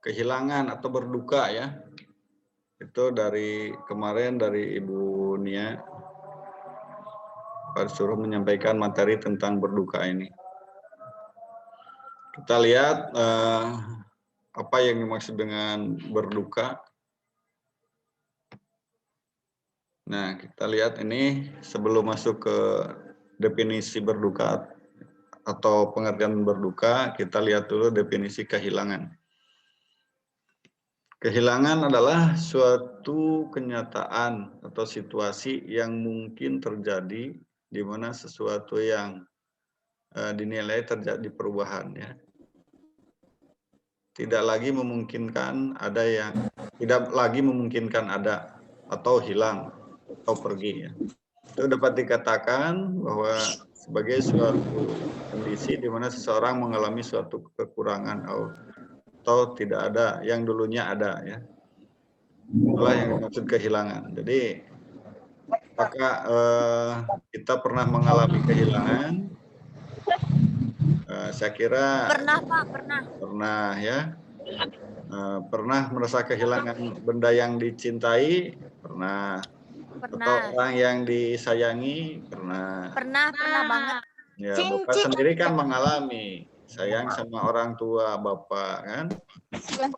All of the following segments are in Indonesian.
kehilangan atau berduka ya. Itu dari kemarin dari Ibu Nia suruh menyampaikan materi tentang berduka ini. Kita lihat apa yang dimaksud dengan berduka. Nah, kita lihat ini sebelum masuk ke definisi berduka atau pengertian berduka, kita lihat dulu definisi kehilangan. Kehilangan adalah suatu kenyataan atau situasi yang mungkin terjadi di mana sesuatu yang dinilai terjadi perubahan ya. Tidak lagi memungkinkan ada atau hilang atau pergi ya. Itu dapat dikatakan bahwa sebagai suatu kondisi di mana seseorang mengalami suatu kekurangan atau tidak ada yang dulunya ada ya. Itulah yang dimaksud kehilangan. Jadi apakah kita pernah mengalami kehilangan? Saya kira Pernah, Pak, pernah. Pernah ya. Pernah merasa kehilangan benda yang dicintai? Pernah. Atau Pernah. orang yang disayangi? Pernah. Pernah banget. Ya, Bapak sendiri kan mengalami sayang sama orang tua Bapak kan?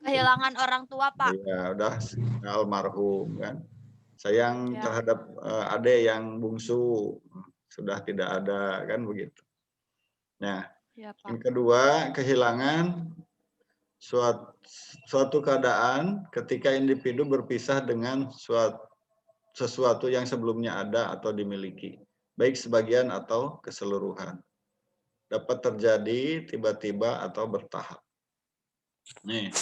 Kehilangan orang tua, Pak. Iya, udah almarhum kan? Sayang Ya. terhadap adik yang bungsu sudah tidak ada kan begitu. Nah, Ya, Pak. yang kedua, kehilangan suatu keadaan ketika individu berpisah dengan sesuatu yang sebelumnya ada atau dimiliki, baik sebagian atau keseluruhan. Dapat terjadi tiba-tiba atau bertahap. Nih,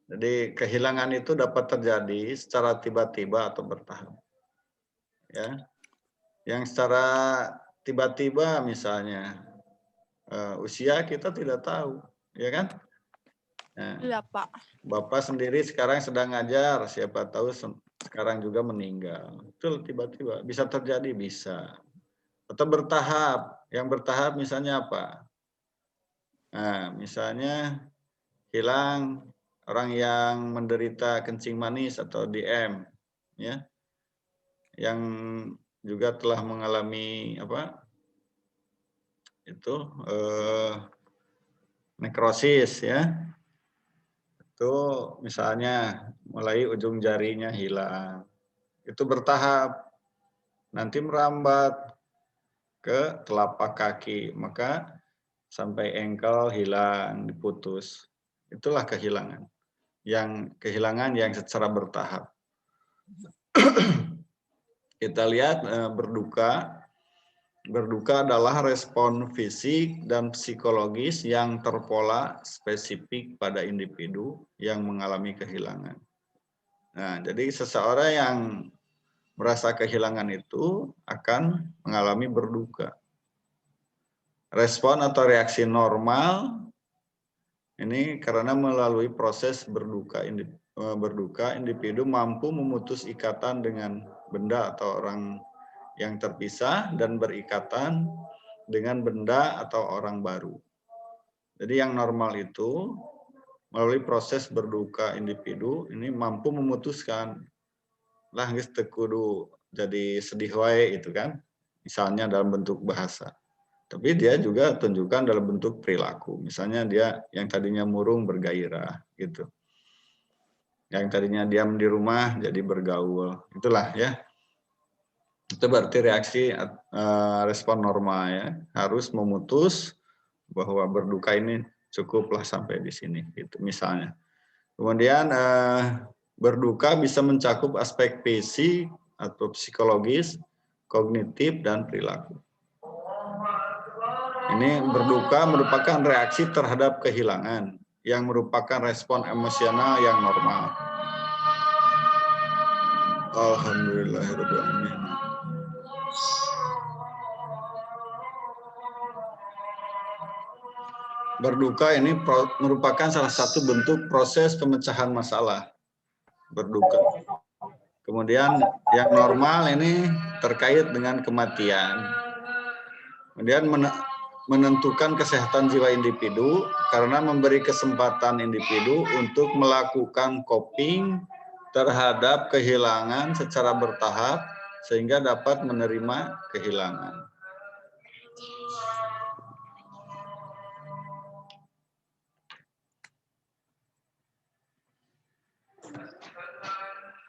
jadi kehilangan itu dapat terjadi secara tiba-tiba atau bertahap. Ya, yang secara tiba-tiba misalnya usia kita tidak tahu, ya kan? Nah, Iya, Pak. Bapak sendiri sekarang sedang ngajar, siapa tahu sekarang juga meninggal. Itu tiba-tiba bisa terjadi, bisa. Atau bertahap. Yang bertahap misalnya apa? Nah, misalnya hilang orang yang menderita kencing manis atau DM, ya, yang juga telah mengalami apa? Itu nekrosis, ya. Itu misalnya mulai ujung jarinya hilang. Itu bertahap. Nanti merambat ke telapak kaki, maka sampai engkel hilang, diputus. Itulah kehilangan. Kehilangan yang secara bertahap. Kita lihat berduka. Berduka adalah respon fisik dan psikologis yang terpola spesifik pada individu yang mengalami kehilangan. Nah, jadi seseorang yang merasa kehilangan itu akan mengalami berduka. Respon atau reaksi normal ini karena melalui proses berduka, individu mampu memutus ikatan dengan benda atau orang yang terpisah dan berikatan dengan benda atau orang baru. Jadi yang normal itu melalui proses berduka individu ini mampu memutuskan lah geus teu kudu jadi sedih wae itu kan. Misalnya dalam bentuk bahasa. Tapi dia juga tunjukkan dalam bentuk perilaku. Misalnya dia yang tadinya murung bergairah gitu. Yang tadinya diam di rumah jadi bergaul. Itulah ya. Itu berarti reaksi respon normal ya. Harus memutus bahwa berduka ini cukuplah sampai di sini gitu misalnya. Kemudian berduka bisa mencakup aspek fisik atau psikologis, kognitif dan perilaku. Ini berduka merupakan reaksi terhadap kehilangan yang merupakan respon emosional yang normal. Alhamdulillahirrahmanirrahim. Berduka ini merupakan salah satu bentuk proses pemecahan masalah. Berduka. Kemudian yang normal ini terkait dengan kematian. Kemudian menentukan kesehatan jiwa individu karena memberi kesempatan individu untuk melakukan coping terhadap kehilangan secara bertahap sehingga dapat menerima kehilangan.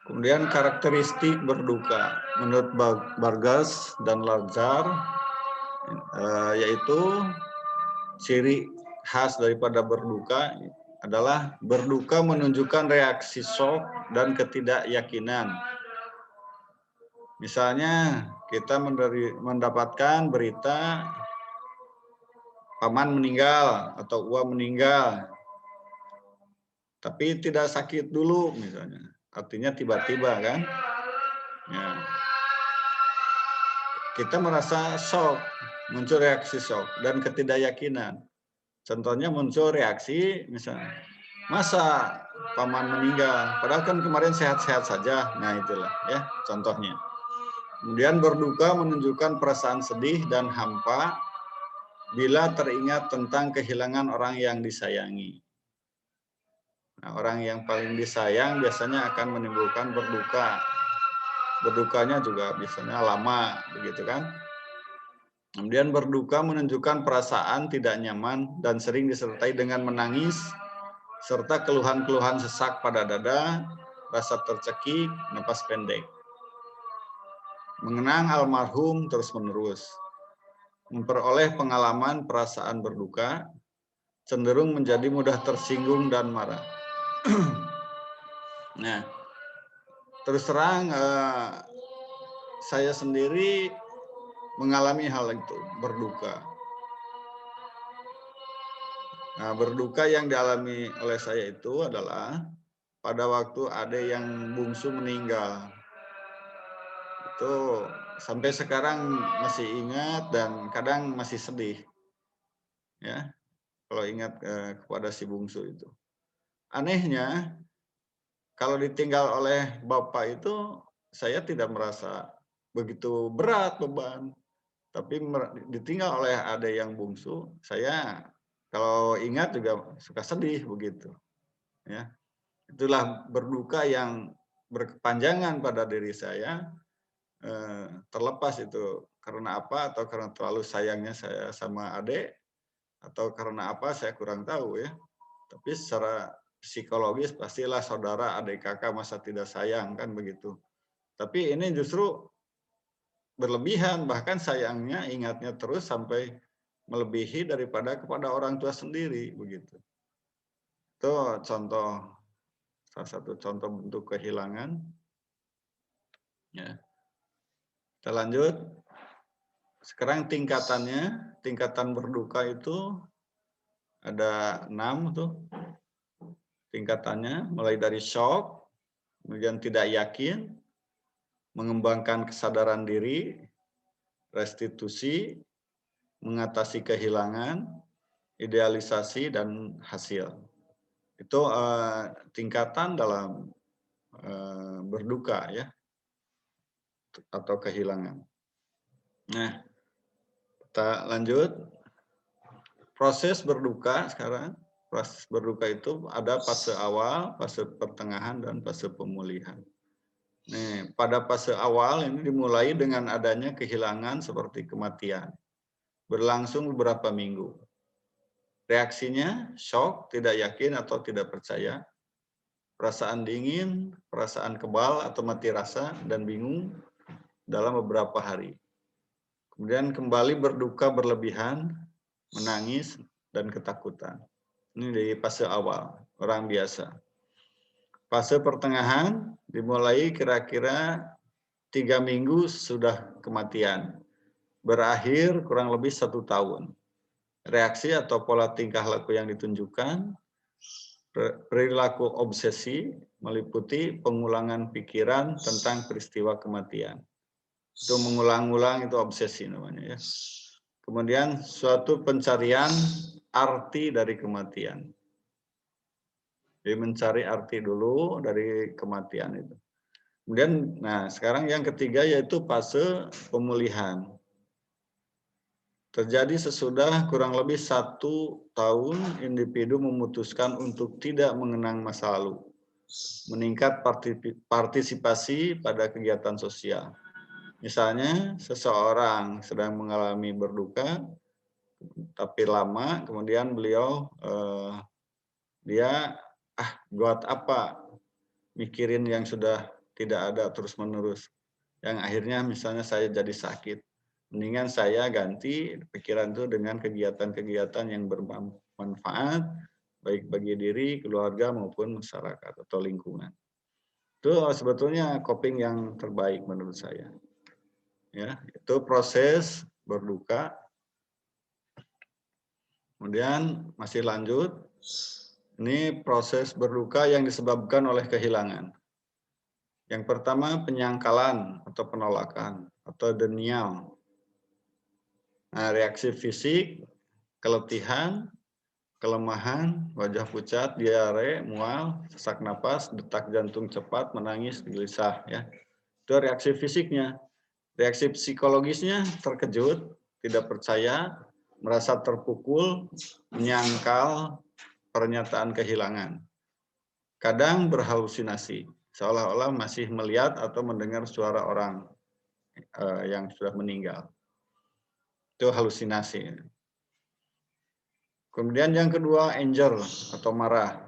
Kemudian karakteristik berduka menurut Vargas dan Lazar, yaitu ciri khas daripada berduka adalah berduka menunjukkan reaksi shock dan ketidakyakinan. Misalnya kita mendapatkan berita paman meninggal atau uang meninggal, tapi tidak sakit dulu misalnya. Artinya tiba-tiba kan. Ya. Kita merasa shock, muncul reaksi shock dan ketidakyakinan. Contohnya muncul reaksi misalnya, masa paman meninggal, padahal kan kemarin sehat-sehat saja. Nah itulah ya contohnya. Kemudian berduka menunjukkan perasaan sedih dan hampa bila teringat tentang kehilangan orang yang disayangi. Nah, orang yang paling disayang biasanya akan menimbulkan berduka. Berdukanya juga biasanya lama, begitu kan? Kemudian berduka menunjukkan perasaan tidak nyaman dan sering disertai dengan menangis, serta keluhan-keluhan sesak pada dada, rasa tercekik, napas pendek. Mengenang almarhum terus-menerus. Memperoleh pengalaman perasaan berduka, cenderung menjadi mudah tersinggung dan marah. Nah, terus terang saya sendiri mengalami hal itu, berduka. Nah, berduka yang dialami oleh saya itu adalah pada waktu ada yang bungsu meninggal. Itu sampai sekarang masih ingat dan kadang masih sedih. Ya, kalau ingat kepada si bungsu itu. Anehnya, kalau ditinggal oleh bapak itu, saya tidak merasa begitu berat beban. Tapi ditinggal oleh adik yang bungsu, saya kalau ingat juga suka sedih begitu. Ya, itulah berduka yang berkepanjangan pada diri saya. Terlepas itu karena apa atau karena terlalu sayangnya saya sama adik atau karena apa saya kurang tahu ya. Tapi secara psikologis pastilah saudara, adik, kakak masa tidak sayang kan begitu. Tapi ini justru berlebihan, bahkan sayangnya ingatnya terus sampai melebihi daripada kepada orang tua sendiri begitu. Itu contoh, salah satu contoh bentuk kehilangan. Ya. Kita lanjut. Sekarang tingkatannya, tingkatan berduka itu ada 6 tuh. Tingkatannya mulai dari shock, kemudian tidak yakin, mengembangkan kesadaran diri, restitusi, mengatasi kehilangan, idealisasi, dan hasil. Itu tingkatan dalam berduka ya, atau kehilangan. Nah, kita lanjut. Proses berduka sekarang. Proses berduka itu ada fase awal, fase pertengahan, dan fase pemulihan. Nih, pada fase awal ini dimulai dengan adanya kehilangan seperti kematian. Berlangsung beberapa minggu. Reaksinya shock, tidak yakin atau tidak percaya, perasaan dingin, perasaan kebal atau mati rasa, dan bingung dalam beberapa hari. Kemudian kembali berduka berlebihan, menangis, dan ketakutan. Ini di fase awal, orang biasa. Fase pertengahan dimulai kira-kira 3 minggu sudah kematian. Berakhir kurang lebih 1 tahun. Reaksi atau pola tingkah laku yang ditunjukkan, perilaku obsesi meliputi pengulangan pikiran tentang peristiwa kematian. Itu mengulang-ulang, itu obsesi namanya ya. Kemudian suatu pencarian arti dari kematian. Jadi mencari arti dulu dari kematian itu. Kemudian, nah sekarang yang ketiga yaitu fase pemulihan. terjadi sesudah kurang lebih 1 tahun individu memutuskan untuk tidak mengenang masa lalu, meningkat partisipasi pada kegiatan sosial. Misalnya seseorang sedang mengalami berduka, tapi lama, kemudian beliau dia buat apa mikirin yang sudah tidak ada terus-menerus, yang akhirnya misalnya saya jadi sakit. Mendingan saya ganti pikiran itu dengan kegiatan-kegiatan yang bermanfaat, baik bagi diri, keluarga, maupun masyarakat atau lingkungan. Itu sebetulnya coping yang terbaik menurut saya. Ya, itu proses berduka. Kemudian masih lanjut, ini proses berduka yang disebabkan oleh kehilangan. Yang pertama penyangkalan atau penolakan atau denial. Nah, reaksi fisik, keletihan, kelemahan, wajah pucat, diare, mual, sesak napas, detak jantung cepat, menangis, gelisah. Ya, itu reaksi fisiknya. Reaksi psikologisnya terkejut, tidak percaya, merasa terpukul, menyangkal pernyataan kehilangan. Kadang berhalusinasi, seolah-olah masih melihat atau mendengar suara orang yang sudah meninggal. Itu halusinasi. Kemudian yang kedua, anger atau marah.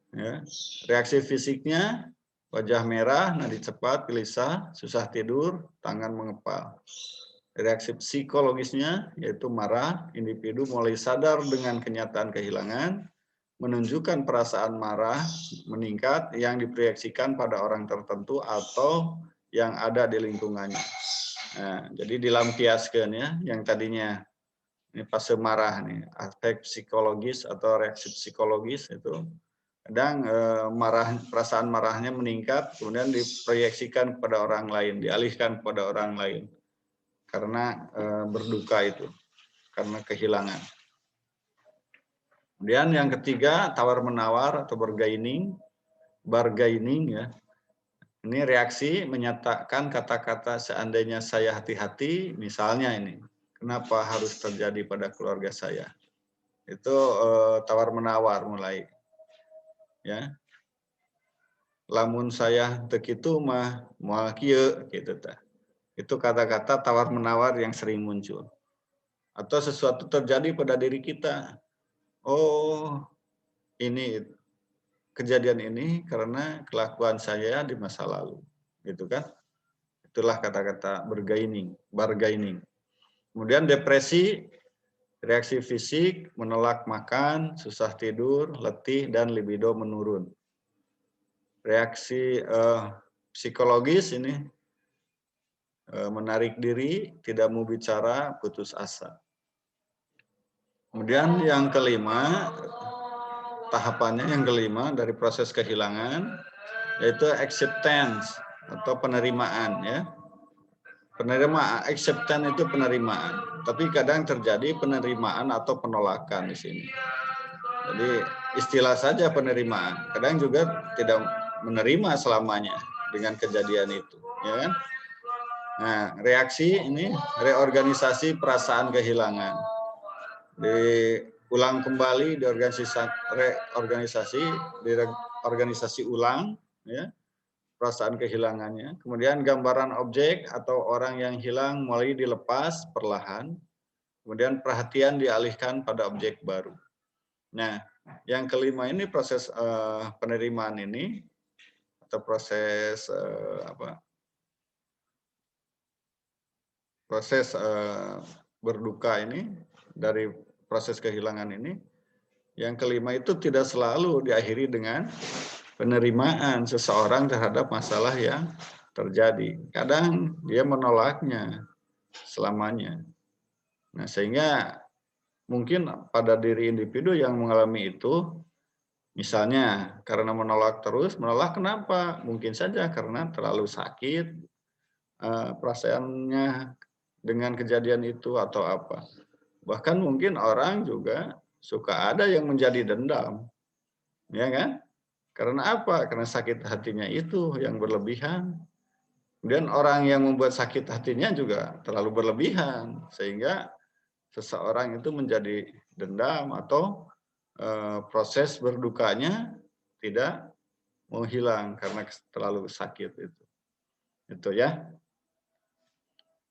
Ya. Reaksi fisiknya, wajah merah, nadi cepat, gelisah, susah tidur, tangan mengepal. Reaksi psikologisnya, yaitu marah, individu mulai sadar dengan kenyataan kehilangan, menunjukkan perasaan marah meningkat yang diproyeksikan pada orang tertentu atau yang ada di lingkungannya. Nah, jadi dilampiaskan ya, yang tadinya ini fase marah nih, aspek psikologis atau reaksi psikologis itu kadang perasaan marahnya meningkat, kemudian diproyeksikan kepada orang lain, dialihkan kepada orang lain karena berduka itu, karena kehilangan. Kemudian yang ketiga, tawar-menawar atau bargaining ya. Ini reaksi menyatakan kata-kata seandainya saya hati-hati, misalnya ini, kenapa harus terjadi pada keluarga saya? Itu tawar-menawar mulai. Ya. Lamun saya teu kitu mah moal kieu gitu tah. Itu kata-kata tawar-menawar yang sering muncul. Atau sesuatu terjadi pada diri kita. Oh, ini kejadian ini karena kelakuan saya di masa lalu, gitu kan? Itulah kata-kata bargaining. Kemudian depresi, reaksi fisik, menolak makan, susah tidur, letih, dan libido menurun. Reaksi psikologis ini menarik diri, tidak mau bicara, putus asa. Kemudian yang kelima, tahapannya yang kelima dari proses kehilangan, yaitu acceptance atau penerimaan ya. Penerimaan, acceptance itu penerimaan, tapi kadang terjadi penerimaan atau penolakan di sini. Jadi istilah saja penerimaan, kadang juga tidak menerima selamanya dengan kejadian itu, ya kan? Nah, reaksi ini reorganisasi perasaan kehilangan. Diulang kembali di organisasi ulang ya perasaan kehilangannya. Kemudian gambaran objek atau orang yang hilang mulai dilepas perlahan. Kemudian perhatian dialihkan pada objek baru. Nah, yang kelima ini proses penerimaan ini atau proses proses berduka ini dari proses kehilangan ini. Yang kelima itu tidak selalu diakhiri dengan penerimaan seseorang terhadap masalah yang terjadi. Kadang dia menolaknya selamanya. Nah, sehingga mungkin pada diri individu yang mengalami itu, misalnya karena menolak terus, menolak kenapa? Mungkin saja karena terlalu sakit perasaannya dengan kejadian itu atau apa. Bahkan mungkin orang juga suka ada yang menjadi dendam, ya kan? Karena apa? Karena sakit hatinya itu yang berlebihan. Kemudian orang yang membuat sakit hatinya juga terlalu berlebihan, sehingga seseorang itu menjadi dendam atau proses berdukanya tidak mau hilang karena terlalu sakit itu. Itu ya.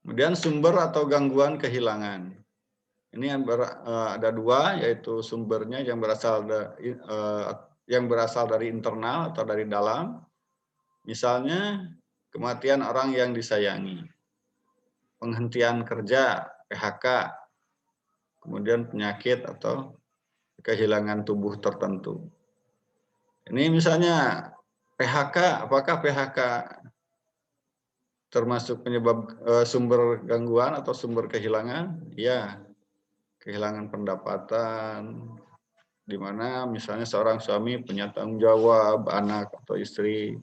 Kemudian sumber atau gangguan kehilangan. Ini ada dua, yaitu sumbernya yang berasal dari internal atau dari dalam. Misalnya kematian orang yang disayangi, penghentian kerja, PHK, kemudian penyakit atau kehilangan tubuh tertentu. Ini misalnya PHK, apakah PHK termasuk penyebab sumber gangguan atau sumber kehilangan? Ya, kehilangan pendapatan, di mana misalnya seorang suami punya tanggung jawab anak atau istri.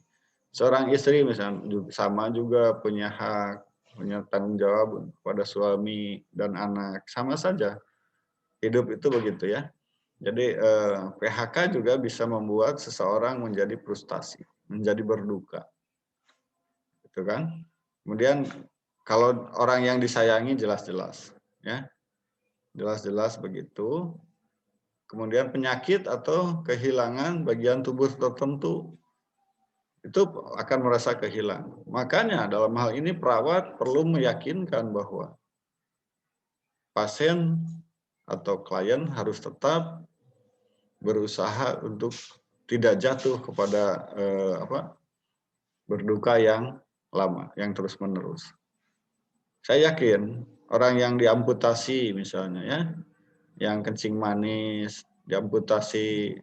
Seorang istri misalnya sama juga punya hak, punya tanggung jawab pada suami dan anak. Sama saja. Hidup itu begitu ya. Jadi PHK juga bisa membuat seseorang menjadi frustasi, menjadi berduka. Gitu kan? Kemudian kalau orang yang disayangi jelas-jelas ya. Jelas-jelas begitu. Kemudian penyakit atau kehilangan bagian tubuh tertentu itu akan merasa kehilangan. Makanya dalam hal ini perawat perlu meyakinkan bahwa pasien atau klien harus tetap berusaha untuk tidak jatuh kepada berduka yang lama, yang terus-menerus. Saya yakin orang yang diamputasi misalnya ya, yang kencing manis, diamputasi,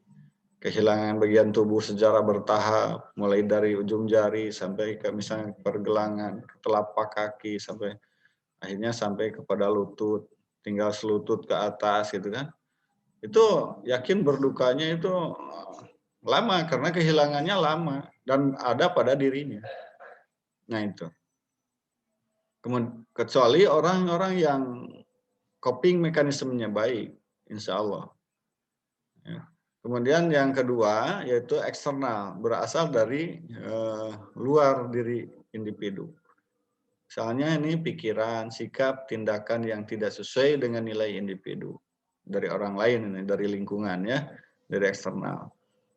kehilangan bagian tubuh secara bertahap, mulai dari ujung jari sampai ke misalnya pergelangan, ke telapak kaki, sampai akhirnya sampai kepada lutut, tinggal selutut ke atas gitu kan. Itu yakin berdukanya itu lama karena kehilangannya lama dan ada pada dirinya. Nah itu. Kecuali orang-orang yang coping mekanismenya baik, insya Allah. Ya. Kemudian yang kedua yaitu eksternal, berasal dari luar diri individu. Misalnya ini pikiran, sikap, tindakan yang tidak sesuai dengan nilai individu. Dari orang lain ini, dari lingkungan ya, dari eksternal.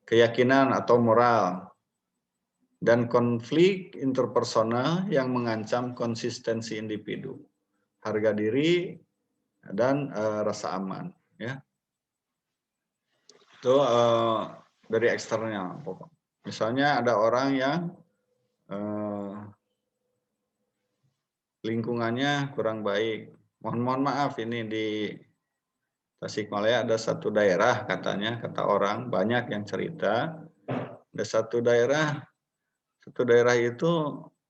Keyakinan atau moral. Dan konflik interpersonal yang mengancam konsistensi individu. Harga diri dan rasa aman. Ya. Itu dari eksternal. Misalnya ada orang yang lingkungannya kurang baik. Mohon maaf ini di Tasikmalaya ada satu daerah katanya, kata orang banyak yang cerita, ada satu daerah itu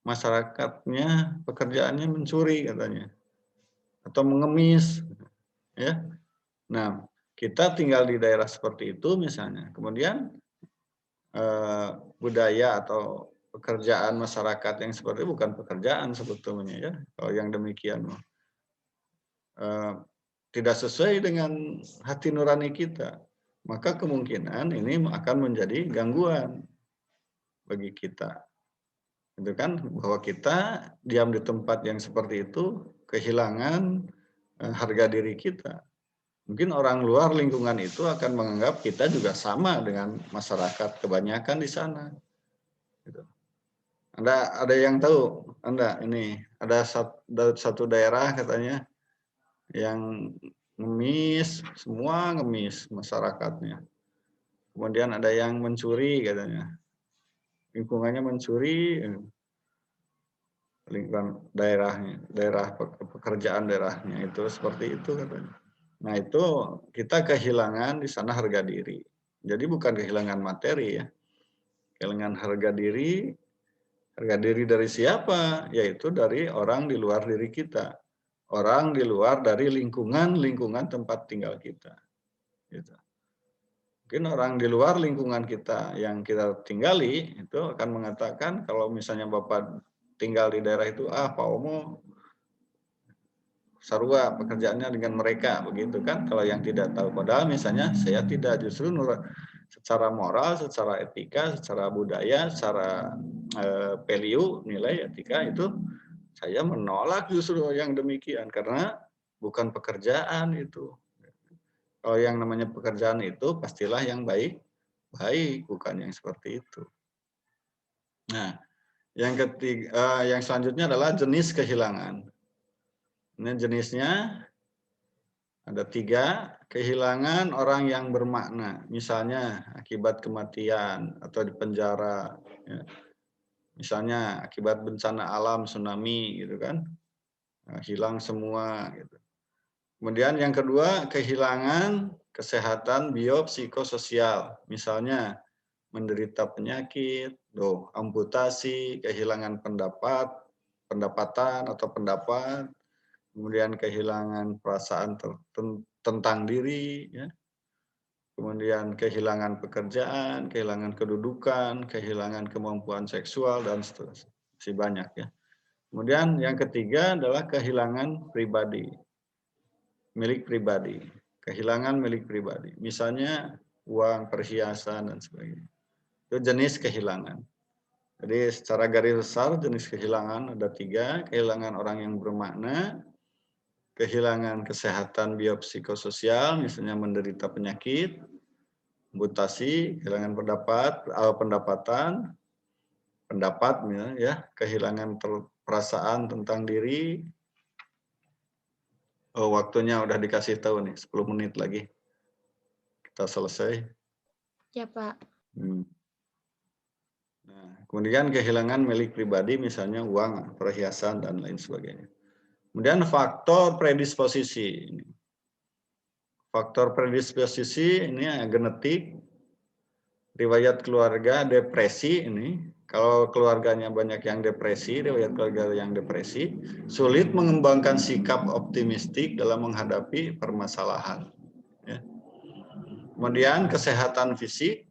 masyarakatnya pekerjaannya mencuri katanya atau mengemis ya. Nah, kita tinggal di daerah seperti itu misalnya. Kemudian budaya atau pekerjaan masyarakat yang seperti itu bukan pekerjaan sebetulnya ya. Kalau yang demikian tidak sesuai dengan hati nurani kita, maka kemungkinan ini akan menjadi gangguan bagi kita. Itu kan bahwa kita diam di tempat yang seperti itu kehilangan harga diri kita. Mungkin orang luar lingkungan itu akan menganggap kita juga sama dengan masyarakat kebanyakan di sana. Gitu. Ada yang tahu? Anda ini ada satu daerah katanya yang ngemis, semua ngemis masyarakatnya. Kemudian ada yang mencuri katanya. Lingkungannya mencuri, lingkungan daerahnya, daerah pekerjaan daerahnya itu seperti itu katanya. Nah itu kita kehilangan di sana harga diri. Jadi bukan kehilangan materi ya, kehilangan harga diri. Harga diri dari siapa? Yaitu dari orang di luar diri kita, orang di luar dari lingkungan tempat tinggal kita. Gitu. Mungkin orang di luar lingkungan kita yang kita tinggali itu akan mengatakan kalau misalnya Bapak tinggal di daerah itu, Pak Omo sarua pekerjaannya dengan mereka begitu kan, kalau yang tidak tahu. Padahal misalnya saya tidak, justru secara moral, secara etika, secara budaya, secara value, nilai etika itu saya menolak justru yang demikian karena bukan pekerjaan itu. Kalau yang namanya pekerjaan itu pastilah yang baik, bukan yang seperti itu. Nah, yang ketiga, yang selanjutnya adalah jenis kehilangan. Ini jenisnya ada 3, kehilangan orang yang bermakna, misalnya akibat kematian atau di penjara, ya. Misalnya akibat bencana alam, tsunami, gitu kan, nah, hilang semua. Gitu. Kemudian yang kedua, kehilangan kesehatan biopsikososial, misalnya menderita penyakit, amputasi, kehilangan pendapatan atau pendapat, kemudian kehilangan perasaan tentang diri, ya. Kemudian kehilangan pekerjaan, kehilangan kedudukan, kehilangan kemampuan seksual, dan seterusnya. Masih banyak ya. Kemudian yang ketiga adalah kehilangan pribadi, milik pribadi. Kehilangan milik pribadi. Misalnya uang, perhiasan, dan sebagainya. Itu jenis kehilangan. Jadi secara garis besar jenis kehilangan ada 3, kehilangan orang yang bermakna, kehilangan kesehatan biopsikososial, misalnya menderita penyakit, amputasi, kehilangan pendapat, ya, kehilangan perasaan tentang diri. Waktunya udah dikasih tahu nih, 10 menit lagi kita selesai. Ya, Pak. Nah, kemudian kehilangan milik pribadi, misalnya uang, perhiasan, dan lain sebagainya. Kemudian faktor predisposisi. Faktor predisposisi ini genetik, riwayat keluarga, depresi ini. Kalau keluarganya banyak yang depresi, riwayat keluarga yang depresi, sulit mengembangkan sikap optimistik dalam menghadapi permasalahan. Ya. Kemudian kesehatan fisik,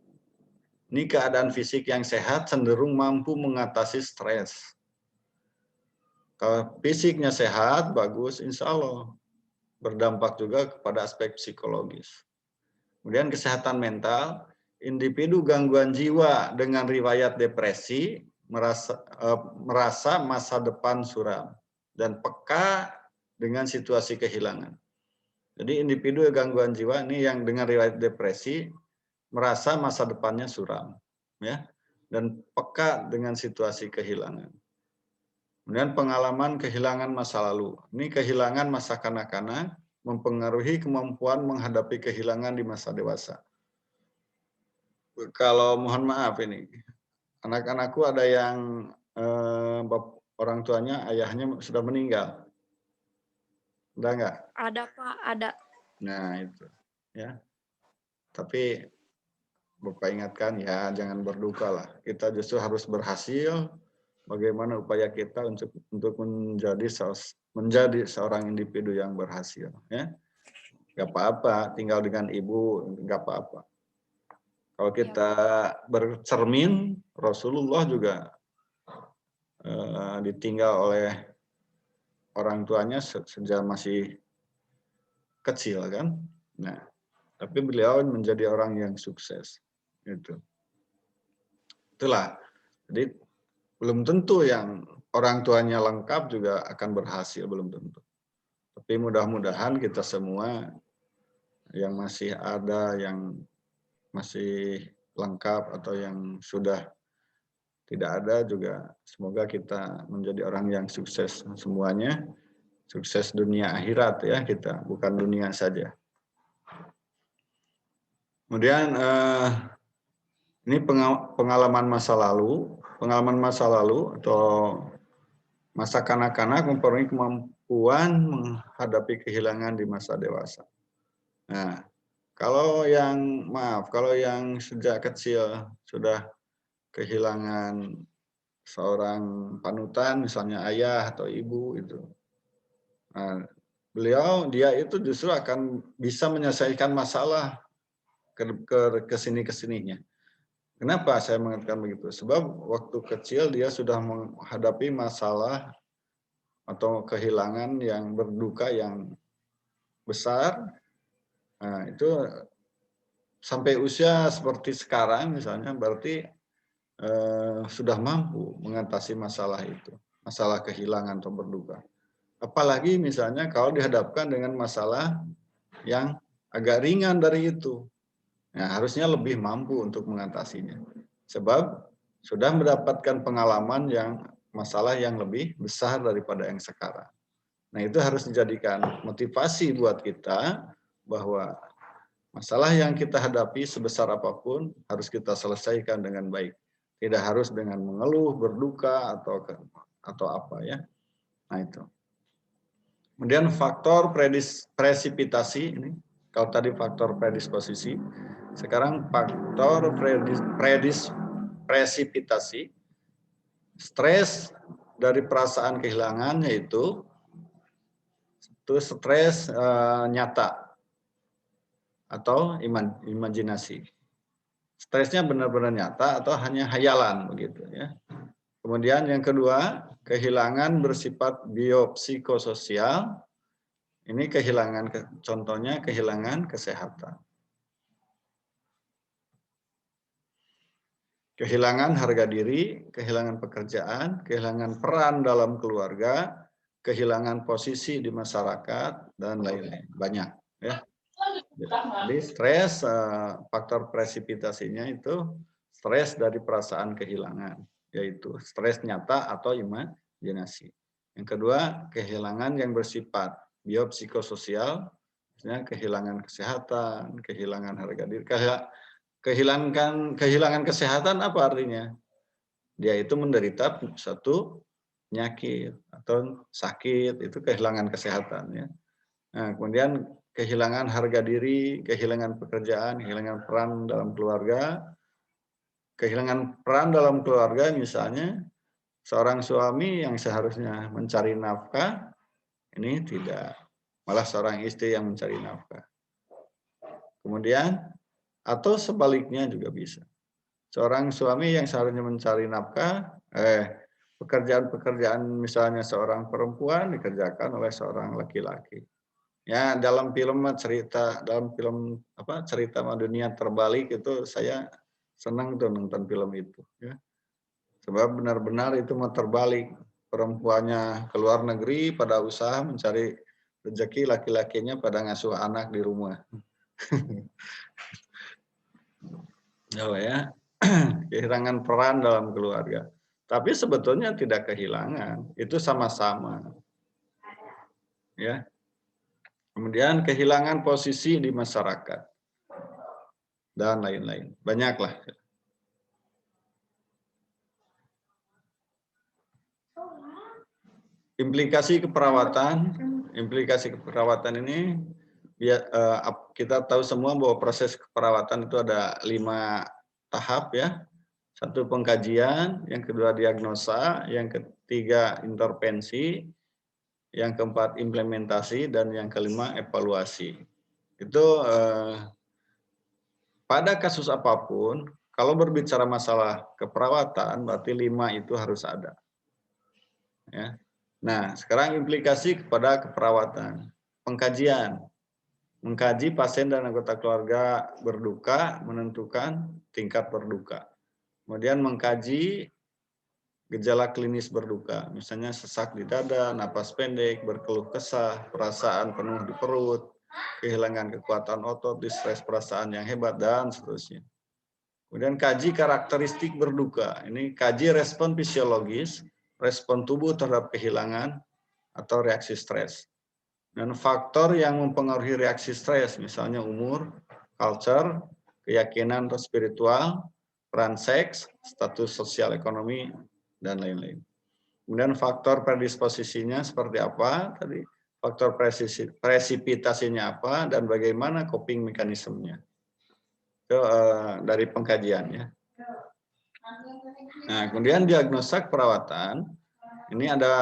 ini keadaan fisik yang sehat cenderung mampu mengatasi stres. Kalau fisiknya sehat, bagus, insya Allah berdampak juga kepada aspek psikologis. Kemudian kesehatan mental, individu gangguan jiwa dengan riwayat depresi merasa masa depan suram dan peka dengan situasi kehilangan. Jadi individu gangguan jiwa ini yang dengan riwayat depresi merasa masa depannya suram, ya, dan peka dengan situasi kehilangan. Kemudian pengalaman kehilangan masa lalu. Ini kehilangan masa kanak-kanak mempengaruhi kemampuan menghadapi kehilangan di masa dewasa. Kalau mohon maaf ini, anak-anakku ada yang orang tuanya, ayahnya sudah meninggal. Udah enggak? Ada, Pak, ada. Nah, itu. Ya. Tapi Bapak ingatkan ya, jangan berduka lah. Kita justru harus berhasil. Bagaimana upaya kita untuk menjadi seorang individu yang berhasil, ya. Gak apa-apa, tinggal dengan ibu, gak apa-apa. Kalau kita bercermin, Rasulullah juga ditinggal oleh orang tuanya sejak masih kecil kan. Nah, tapi beliau menjadi orang yang sukses. Itulah. Jadi belum tentu yang orang tuanya lengkap juga akan berhasil, belum tentu. Tapi mudah-mudahan kita semua yang masih ada, yang masih lengkap atau yang sudah tidak ada juga, semoga kita menjadi orang yang sukses semuanya, sukses dunia akhirat ya kita, bukan dunia saja. Kemudian ini pengalaman masa lalu atau masa kanak-kanak mempunyai kemampuan menghadapi kehilangan di masa dewasa. Nah, kalau yang sejak kecil sudah kehilangan seorang panutan, misalnya ayah atau ibu itu, nah, dia itu justru akan bisa menyelesaikan masalah ke sini-kesininya. Kenapa saya mengatakan begitu? Sebab waktu kecil dia sudah menghadapi masalah atau kehilangan yang berduka yang besar. Nah, itu sampai usia seperti sekarang misalnya berarti sudah mampu mengatasi masalah itu, masalah kehilangan atau berduka. Apalagi misalnya kalau dihadapkan dengan masalah yang agak ringan dari itu. Nah, harusnya lebih mampu untuk mengatasinya. Sebab sudah mendapatkan pengalaman yang masalah yang lebih besar daripada yang sekarang. Nah, itu harus dijadikan motivasi buat kita bahwa masalah yang kita hadapi sebesar apapun harus kita selesaikan dengan baik. Tidak harus dengan mengeluh, berduka atau apa ya. Nah, itu. Kemudian faktor presipitasi ini, kalau tadi faktor predisposisi, sekarang faktor presipitasi, stres dari perasaan kehilangan yaitu itu stres nyata atau imajinasi. Stresnya benar-benar nyata atau hanya hayalan begitu ya. Kemudian yang kedua, kehilangan bersifat biopsikososial. Ini contohnya kehilangan kesehatan. Kehilangan harga diri, kehilangan pekerjaan, kehilangan peran dalam keluarga, kehilangan posisi di masyarakat, dan lain-lain. Banyak. Ya. Jadi stres, faktor presipitasinya itu stres dari perasaan kehilangan, yaitu stres nyata atau imajinasi. Yang kedua, kehilangan yang bersifat biopsikososial, misalnya kehilangan kesehatan, kehilangan harga diri. Kehilangan kesehatan apa artinya? Dia itu menderita satu penyakit atau sakit, itu kehilangan kesehatan ya. Nah, kemudian kehilangan harga diri, kehilangan pekerjaan, kehilangan peran dalam keluarga. Kehilangan peran dalam keluarga misalnya seorang suami yang seharusnya mencari nafkah, ini tidak. Malah seorang istri yang mencari nafkah. Kemudian, atau sebaliknya juga bisa. Seorang suami yang seharusnya mencari nafkah, pekerjaan-pekerjaan misalnya seorang perempuan dikerjakan oleh seorang laki-laki. Ya, dalam film cerita dunia terbalik itu saya senang tuh nonton film itu ya. Sebab benar-benar itu mau terbalik. Perempuannya ke luar negeri pada usaha mencari rezeki, laki-lakinya pada ngasuh anak di rumah. Oh ya, kehilangan peran dalam keluarga. Tapi sebetulnya tidak kehilangan, itu sama-sama. Ya. Kemudian kehilangan posisi di masyarakat dan lain-lain. Banyaklah. Implikasi keperawatan ini kita tahu semua bahwa proses keperawatan itu ada 5 tahap ya. 1 pengkajian, yang kedua diagnosa, yang ketiga intervensi, yang keempat implementasi, dan yang kelima evaluasi. Itu pada kasus apapun, kalau berbicara masalah keperawatan, berarti 5 itu harus ada. Ya. Nah, sekarang implikasi kepada keperawatan. Pengkajian. Mengkaji pasien dan anggota keluarga berduka, menentukan tingkat berduka. Kemudian mengkaji gejala klinis berduka, misalnya sesak di dada, napas pendek, berkeluh kesah, perasaan penuh di perut, kehilangan kekuatan otot, distres perasaan yang hebat, dan seterusnya. Kemudian kaji karakteristik berduka, ini kaji respon fisiologis, respon tubuh terhadap kehilangan atau reaksi stres. Dan faktor yang mempengaruhi reaksi stres, misalnya umur, culture, keyakinan atau spiritual, peran seks, status sosial ekonomi, dan lain-lain. Kemudian faktor predisposisinya seperti apa tadi, faktor presipitasinya apa, dan bagaimana coping mekanismenya. Itu dari pengkajian ya. Nah, kemudian diagnosa perawatan, ini ada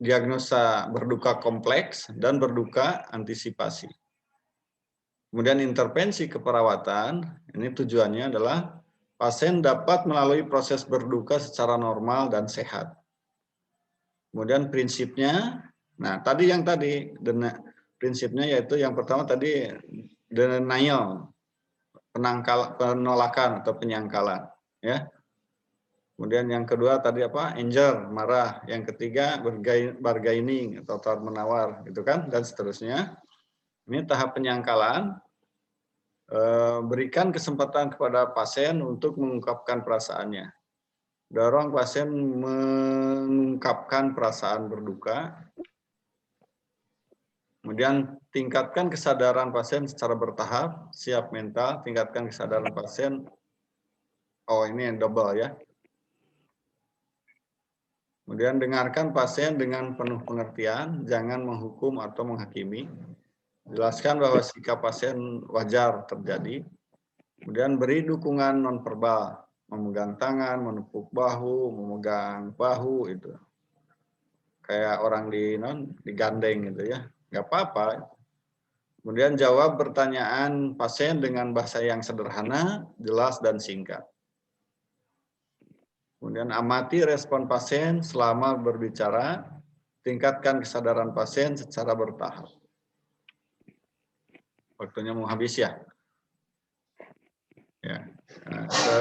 diagnosa berduka kompleks dan berduka antisipasi. Kemudian intervensi keperawatan, ini tujuannya adalah pasien dapat melalui proses berduka secara normal dan sehat. Kemudian prinsipnya, nah prinsipnya yaitu yang pertama tadi denial. penolakan atau penyangkalan, ya. Kemudian yang kedua tadi apa? Anger, marah. Yang ketiga bargaining atau tawar menawar, gitu kan, dan seterusnya. Ini tahap penyangkalan. Berikan kesempatan kepada pasien untuk mengungkapkan perasaannya. Dorong pasien mengungkapkan perasaan berduka. Kemudian tingkatkan kesadaran pasien secara bertahap, siap mental, tingkatkan kesadaran pasien. Oh, ini double ya. Kemudian dengarkan pasien dengan penuh pengertian, jangan menghukum atau menghakimi. Jelaskan bahwa sikap pasien wajar terjadi. Kemudian beri dukungan nonverbal, memegang tangan, menepuk bahu, memegang bahu itu. Kayak orang digandeng gitu ya. Nggak apa-apa. Kemudian jawab pertanyaan pasien dengan bahasa yang sederhana, jelas, dan singkat. Kemudian amati respon pasien selama berbicara, tingkatkan kesadaran pasien secara bertahap. Waktunya mau habis ya. Ya,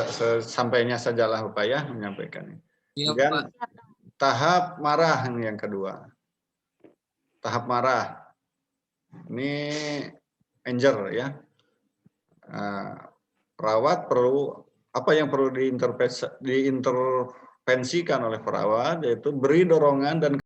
sesampainya sajalah upaya menyampaikan. Kemudian tahap marah yang kedua. Tahap marah. Ini anger ya. Perawat perlu apa yang perlu diintervensikan oleh perawat, yaitu beri dorongan dan